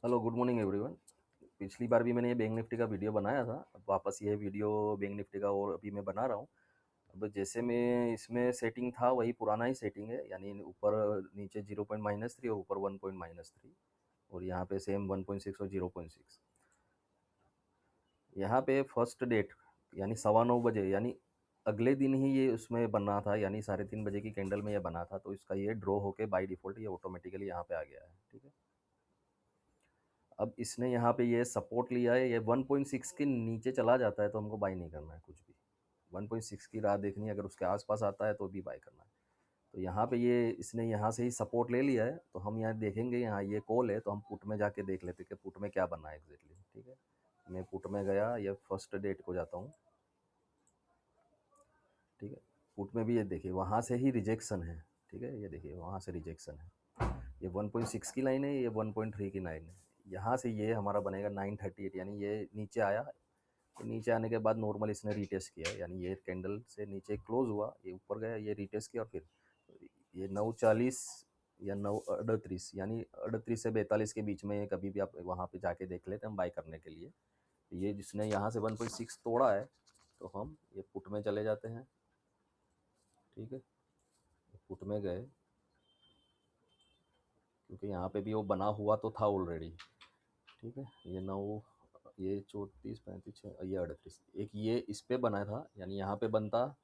Hello, good morning everyone. पिछली बार भी मैंने ये बैंक निफ्टी का वीडियो बनाया था। अब वापस ये वीडियो बैंक निफ्टी का और अभी मैं बना रहा हूँ। अब जैसे मैं इसमें सेटिंग था वही पुराना ही सेटिंग है, यानी ऊपर नीचे 0 पॉइंट -3 और ऊपर 1 पॉइंट -3, और यहाँ पे सेम 1.6 और 0.6। यहाँ पे फर्स्ट डेट यानी 9:15 बजे, यानी अगले दिन ही ये उसमें बना था, यानी 3:30 बजे की कैंडल में ये बना था। तो इसका ये ड्रॉ होके बाय डिफ़ॉल्ट ये ऑटोमेटिकली यहाँ पे आ गया है। ठीक है। अब इसने यहाँ पे ये सपोर्ट लिया है, ये 1.6 के नीचे चला जाता है तो हमको बाय नहीं करना है कुछ भी। 1.6 की राह देखनी है, अगर उसके आसपास आता है तो भी बाय करना है। तो यहाँ पे ये इसने यहाँ से ही सपोर्ट ले लिया है, तो हम यहाँ देखेंगे, यहाँ ये कॉल है तो हम पुट में जाके देख लेते हैं कि पुट में क्या बनना है एग्जैक्टली। ठीक है, मैं पुट में गया, ये फर्स्ट डेट को जाता हूँ। ठीक है, पुट में भी ये देखिए वहाँ से ही रिजेक्शन है। ठीक है, ये देखिए वहाँ से रिजेक्शन है। ये 1.6 की लाइन है, ये 1.3 की लाइन है। यहाँ से ये हमारा बनेगा 938, यानी ये नीचे आया। तो नीचे आने के बाद नॉर्मल इसने रीटेस्ट किया, यानी ये कैंडल से नीचे क्लोज हुआ, ये ऊपर गया, ये रीटेस्ट किया, और फिर ये 9:40 या 9:38, यानी 38 से 42 के बीच में कभी भी आप वहाँ पे जाके देख लेते हैं हम बाय करने के लिए। ये जिसने यहाँ से 1.6 तोड़ा है, तो हम ये पुट में चले जाते हैं। ठीक है, पुट में गए, क्योंकि यहाँ पे भी वो बना हुआ तो था ऑलरेडी। ठीक है, ये 9, ये 34 35 ये 38, एक ये इस पे बना था, यानी यहाँ पे बनता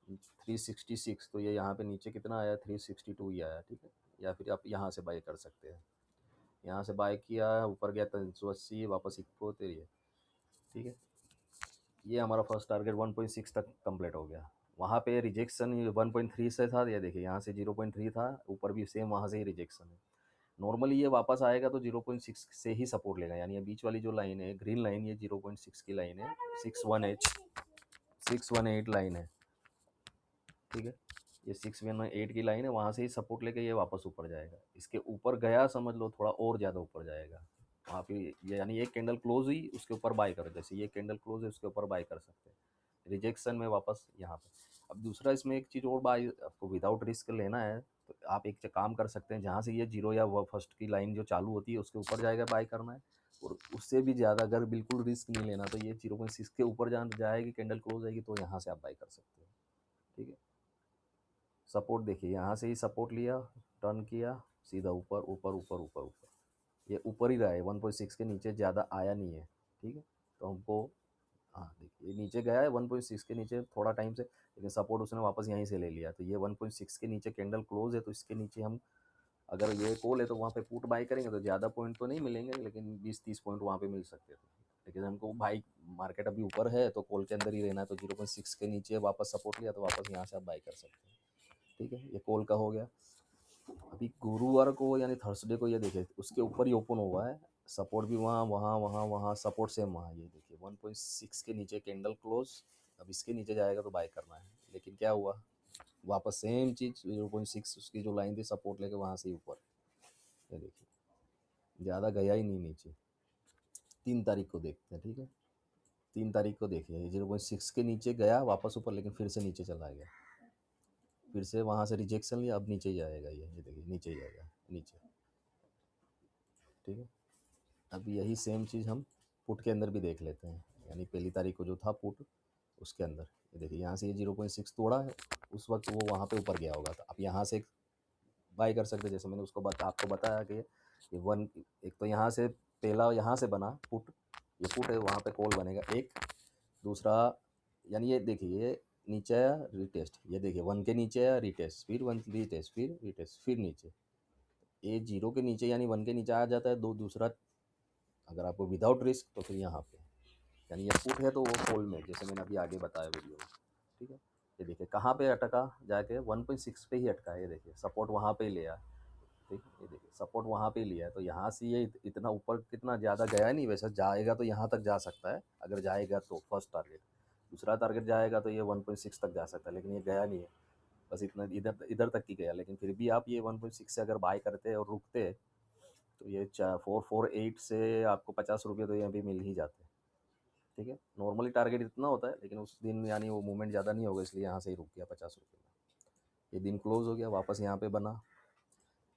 366, तो ये यहाँ पे नीचे कितना आया, 362 ही आया। ठीक है, या फिर आप यहाँ से बाय कर सकते हैं। यहाँ से बाय किया, ऊपर गया 380, वापस 71 है। ठीक है, ये हमारा फर्स्ट टारगेट 1.6 तक कंप्लीट हो गया। वहाँ पे रिजेक्शन 1.3 से था, ये देखिए यहाँ से 0.3 था, ऊपर भी सेम वहाँ से ही रिजेक्शन है। नॉर्मली ये वापस आएगा तो 0.6 से ही सपोर्ट लेगा, यानी ये बीच वाली जो लाइन है ग्रीन लाइन, ये 0.6 की लाइन है, 618 लाइन है। ठीक है, ये 618 की लाइन है, वहाँ से ही सपोर्ट लेके ये वापस ऊपर जाएगा। इसके ऊपर गया समझ लो थोड़ा और ज़्यादा ऊपर जाएगा वहाँ पे, ये यानी एक कैंडल क्लोज हुई उसके ऊपर बाय करो, जैसे ये कैंडल क्लोज है उसके ऊपर बाय कर सकते हैं रिजेक्शन में वापस यहाँ पे। अब दूसरा इसमें एक चीज़ और, बाय आपको विदाउट रिस्क लेना है तो आप एक काम कर सकते हैं, जहाँ से ये जीरो या वो फर्स्ट की लाइन जो चालू होती है उसके ऊपर जाएगा बाय करना है। और उससे भी ज़्यादा अगर बिल्कुल रिस्क नहीं लेना तो ये 0.6 के ऊपर जहाँ जाएगी कैंडल क्लोज आएगी तो यहाँ से आप बाय कर सकते हैं। ठीक है, सपोर्ट देखिए यहाँ से ही सपोर्ट लिया, टर्न किया, सीधा ऊपर ऊपर ऊपर ऊपर ऊपर, ये ऊपर ही रहा है, 1.6 के नीचे ज़्यादा आया नहीं है। ठीक है, तो हमको, हाँ देखिए ये नीचे गया है 1.6 के नीचे थोड़ा टाइम से, लेकिन सपोर्ट उसने वापस यहीं से ले लिया। तो ये 1.6 के नीचे कैंडल क्लोज है, तो इसके नीचे हम, अगर ये कॉल है तो वहाँ पे पुट बाई करेंगे तो ज़्यादा पॉइंट तो नहीं मिलेंगे, लेकिन 20 30 पॉइंट वहाँ पे मिल सकते थे। लेकिन हमको भाई मार्केट अभी ऊपर है तो कॉल के अंदर ही रहना है, तो 0.6 के नीचे वापस सपोर्ट लिया तो वापस यहाँ से आप बाई कर सकते हैं। ठीक है, ये कॉल का हो गया। अभी गुरुवार को यानी थर्सडे को ये देखिए उसके ऊपर ही ओपन हुआ है, सपोर्ट भी वहाँ वहाँ वहाँ वहाँ, सपोर्ट सेम वहाँ, ये देखिए 1.6 के नीचे कैंडल क्लोज। अब इसके नीचे जाएगा तो बाय करना है, लेकिन क्या हुआ, वापस सेम चीज़ 0.6 उसकी जो लाइन थी सपोर्ट लेके वहाँ से ही ऊपर, ये देखिए ज़्यादा गया ही नहीं नीचे। 3 तारीख को देखते हैं। ठीक है, 3 तारीख को देखिए 0.6 के नीचे गया वापस ऊपर, लेकिन फिर से नीचे चला गया, फिर से वहाँ से रिजेक्शन लिया, अब नीचे ही जाएगा, ये देखिए नीचे ही जाएगा नीचे। ठीक है, अब यही सेम चीज़ हम पुट के अंदर भी देख लेते हैं, यानी पहली तारीख को जो था पुट उसके अंदर, ये देखिए यहाँ से ये 0.6 तोड़ा है, उस वक्त वो वहाँ पे ऊपर गया होगा, तो आप यहाँ से बाय कर सकते हैं। जैसे मैंने उसको आपको बताया कि ये वन, एक तो यहाँ से पहला यहाँ से बना पुट, ये पुट है, वहाँ पे कॉल बनेगा एक, दूसरा, यानी ये देखिए ये नीचे आया रिटेस्ट, ये देखिए 1 के नीचे आया रिटेस्ट, फिर 1 रिटेस्ट, फिर रिटेस्ट, फिर नीचे, ये 0 के नीचे यानी 1 के नीचे आ जाता है, दो दूसरा, अगर आपको विदाउट रिस्क तो फिर यहाँ पे, यानी ये पुट है तो वो कॉल में, जैसे मैंने अभी आगे बताया वीडियो में। ठीक है, ये देखिए कहाँ पे अटका, जाके 1.6 पे ही अटका है, ये देखिए सपोर्ट वहाँ पे ही लिया। ठीक है, ये देखिए सपोर्ट वहाँ पे ही लिया है, तो यहाँ से ये इतना ऊपर कितना ज़्यादा गया नहीं, वैसे जाएगा तो यहाँ तक जा सकता है, अगर जाएगा तो फर्स्ट टारगेट, दूसरा टारगेट जाएगा तो ये 1.6 तक जा सकता है, लेकिन ये गया नहीं है, बस इतना इधर इधर तक ही गया। लेकिन फिर भी आप ये 1.6 से अगर बाय करते और रुकते तो ये 448 से आपको 50 रुपये तो यहाँ भी मिल ही जाते हैं। ठीक है, नॉर्मली टारगेट इतना होता है, लेकिन उस दिन यानी वो मूवमेंट ज़्यादा नहीं होगा, इसलिए यहाँ से ही रुक गया 50 रुपये में। ये दिन क्लोज हो गया, वापस यहाँ पे बना।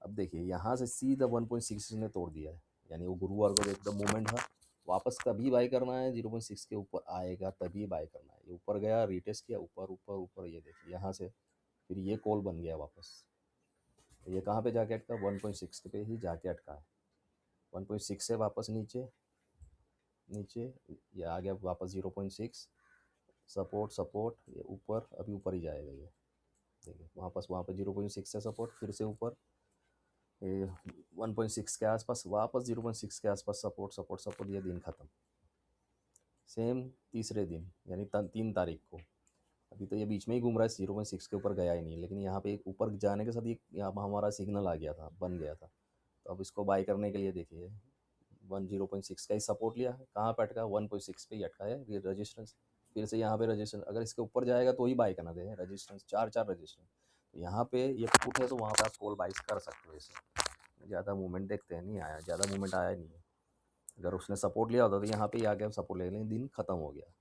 अब देखिए यहाँ से सीधा 1.6 ने तोड़ दिया है, यानी वो गुरुवार को एकदम मूवमेंट था, वापस तभी बाय करना है 0.6 के ऊपर आएगा तभी बाय करना है। ये ऊपर गया, रीटेस्ट किया, ऊपर ऊपर ऊपर, ये देखिए यहाँ से फिर ये कॉल बन गया वापस। तो ये कहाँ पे जाके अटका, 1.6 पे ही जाके अटका है। 1.6 से वापस नीचे नीचे, ये आ गया वापस 0.6, सपोर्ट सपोर्ट, ये ऊपर, अभी ऊपर ही जाएगा ये। देखिए वापस वहाँ पे 0.6 से सपोर्ट, फिर से ऊपर, ये 1.6 के आसपास, वापस 0.6 के आसपास सपोर्ट सपोर्ट सपोर्ट, ये दिन ख़त्म। सेम तीसरे दिन यानी 3 तारीख को, अभी तो ये बीच में ही घूम रहा है, 0.6 के ऊपर गया ही नहीं, लेकिन यहाँ पे एक ऊपर जाने के साथ ये यहाँ हमारा सिग्नल आ गया था, बन गया था। तो अब इसको बाय करने के लिए देखिए 0.6 का ही सपोर्ट लिया, कहाँ पे अटका, 1.6 पे ही अटका है ये रजिस्टेंस। फिर से यहाँ पे रजिस्टेंस, अगर इसके ऊपर जाएगा तो ही बाय करना दें, रजिस्टेंस चार चार रजिस्टेंस। तो यहाँ पे ये पुट है तो वहाँ पे आप कॉल बाइस कर सकते हो इसे। ज़्यादा मूवमेंट देखते हैं, नहीं आया, ज़्यादा मूवमेंट आया नहीं है। अगर उसने सपोर्ट लिया होता तो यहाँ पे ही आके सपोर्ट ले लें, दिन खत्म हो गया।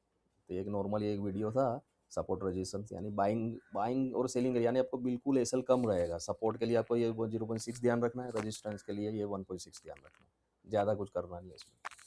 तो एक नॉर्मल एक वीडियो था सपोर्ट रजिस्टेंस, यानी बाइंग बाइंग और सेलिंग, यानी आपको बिल्कुल एसएल कम रहेगा। सपोर्ट के लिए आपको ये 0.6 ध्यान रखना है, रजिस्टेंस के लिए ये 1.6 ध्यान रखना है, ज़्यादा कुछ करना नहीं है इसमें।